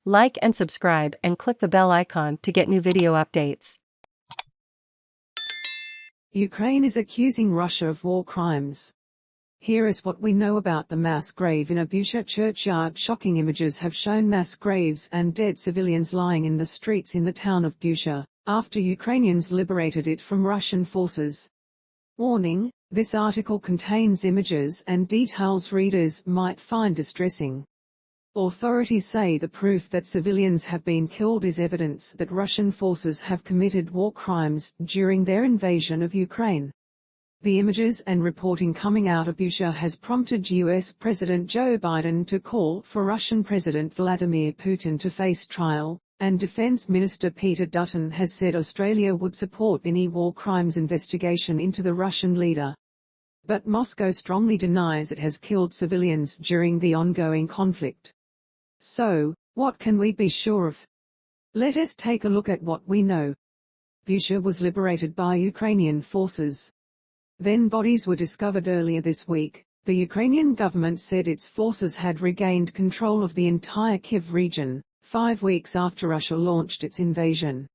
Like and subscribe and click the bell icon to get new video updates. Ukraine is accusing Russia of war crimes. Here is what we know about the mass grave in a Bucha churchyard. Shocking images have shown mass graves and dead civilians lying in the streets in the town of Bucha, after Ukrainians liberated it from Russian forces. Warning: this article contains images and details readers might find distressing. Authorities say the proof that civilians have been killed is evidence that Russian forces have committed war crimes during their invasion of Ukraine. The images and reporting coming out of Bucha has prompted US President Joe Biden to call for Russian President Vladimir Putin to face trial, and Defence Minister Peter Dutton has said Australia would support any war crimes investigation into the Russian leader. But Moscow strongly denies it has killed civilians during the ongoing conflict. So, what can we be sure of? Let us take a look at what we know. Bucha was liberated by Ukrainian forces. Then bodies were discovered earlier this week. The Ukrainian government said its forces had regained control of the entire Kyiv region, 5 weeks after Russia launched its invasion.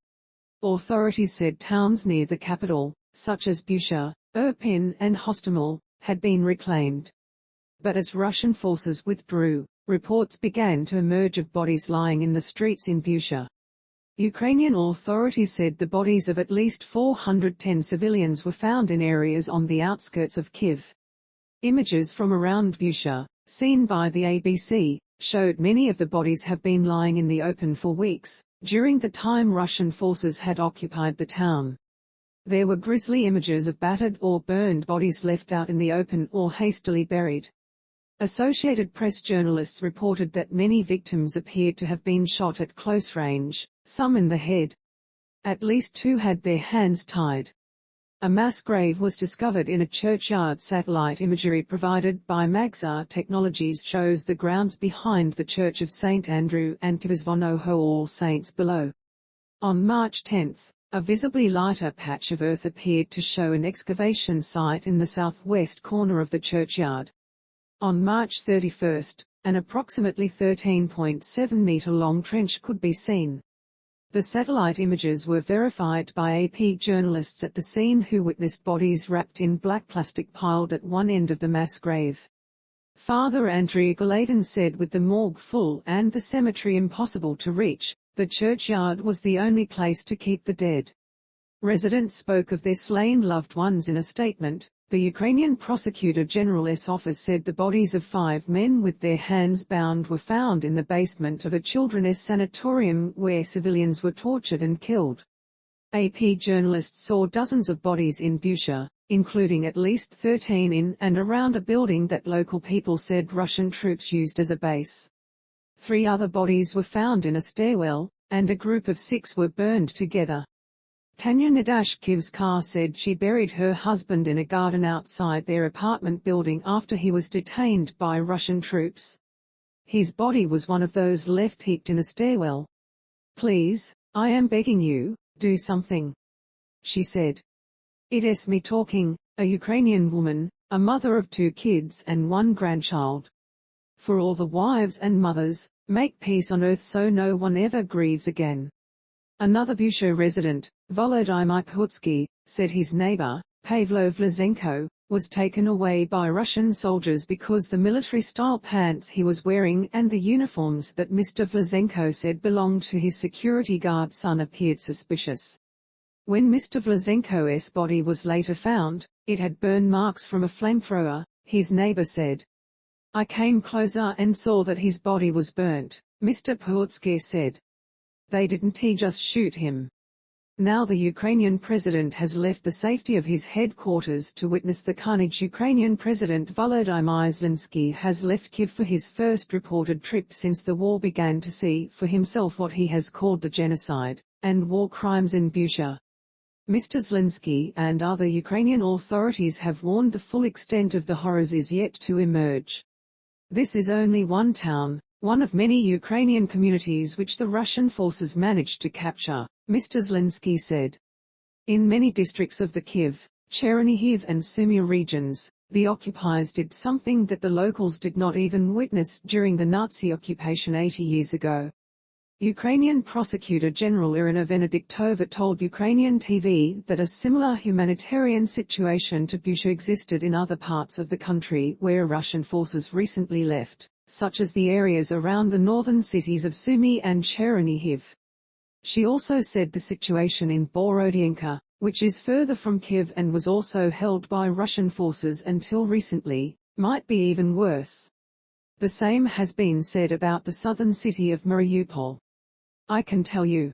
Authorities said towns near the capital, such as Bucha, Irpin and Hostomel, had been reclaimed. But as Russian forces withdrew, reports began to emerge of bodies lying in the streets in Bucha. Ukrainian authorities said the bodies of at least 410 civilians were found in areas on the outskirts of Kyiv. Images from around Bucha, seen by the ABC, showed many of the bodies have been lying in the open for weeks, during the time Russian forces had occupied the town. There were grisly images of battered or burned bodies left out in the open or hastily buried. Associated Press journalists reported that many victims appeared to have been shot at close range, some in the head. At least 2 had their hands tied. A mass grave was discovered in a churchyard. Satellite imagery provided by Maxar Technologies shows the grounds behind the Church of St Andrew and Pyervozvannoho All Saints below. On March 10, a visibly lighter patch of earth appeared to show an excavation site in the southwest corner of the churchyard. On March 31, an approximately 13.7-metre long trench could be seen. The satellite images were verified by AP journalists at the scene who witnessed bodies wrapped in black plastic piled at one end of the mass grave. Father Andrii Galavin said with the morgue full and the cemetery impossible to reach, the churchyard was the only place to keep the dead. Residents spoke of their slain loved ones in a statement. The Ukrainian Prosecutor General's office said the bodies of 5 men with their hands bound were found in the basement of a children's sanatorium where civilians were tortured and killed. AP journalists saw dozens of bodies in Bucha, including at least 13 in and around a building that local people said Russian troops used as a base. 3 other bodies were found in a stairwell, and a group of 6 were burned together. Tanya Nedashkivs'ka said she buried her husband in a garden outside their apartment building after he was detained by Russian troops. His body was one of those left heaped in a stairwell. "Please, I am begging you, do something," she said. "It is me talking, a Ukrainian woman, a mother of 2 kids and 1 grandchild. For all the wives and mothers, make peace on earth so no one ever grieves again." Another Bucha resident, Volodymyr Pilhutskyi, said his neighbor, Pavlo Vlasenko, was taken away by Russian soldiers because the military-style pants he was wearing and the uniforms that Mr Vlasenko said belonged to his security guard son appeared suspicious. When Mr Vlasenko's body was later found, it had burn marks from a flamethrower, his neighbor said. "I came closer and saw that his body was burnt," Mr Pilhutskyi said. "They didn't just shoot him." Now the Ukrainian president has left the safety of his headquarters to witness the carnage. Ukrainian President Volodymyr Zelenskyy has left Kyiv for his first reported trip since the war began to see for himself what he has called the genocide and war crimes in Bucha. Mr Zelenskyy and other Ukrainian authorities have warned the full extent of the horrors is yet to emerge. This is only one town, one of many Ukrainian communities which the Russian forces managed to capture, Mr Zelenskyy said. In many districts of the Kyiv, Chernihiv and Sumy regions, the occupiers did something that the locals did not even witness during the Nazi occupation 80 years ago. Ukrainian Prosecutor General Irina Venediktova told Ukrainian TV that a similar humanitarian situation to Bucha existed in other parts of the country where Russian forces recently left, such as the areas around the northern cities of Sumy and Chernihiv. She also said the situation in Borodyanka, which is further from Kyiv and was also held by Russian forces until recently, might be even worse. The same has been said about the southern city of Mariupol. I can tell you,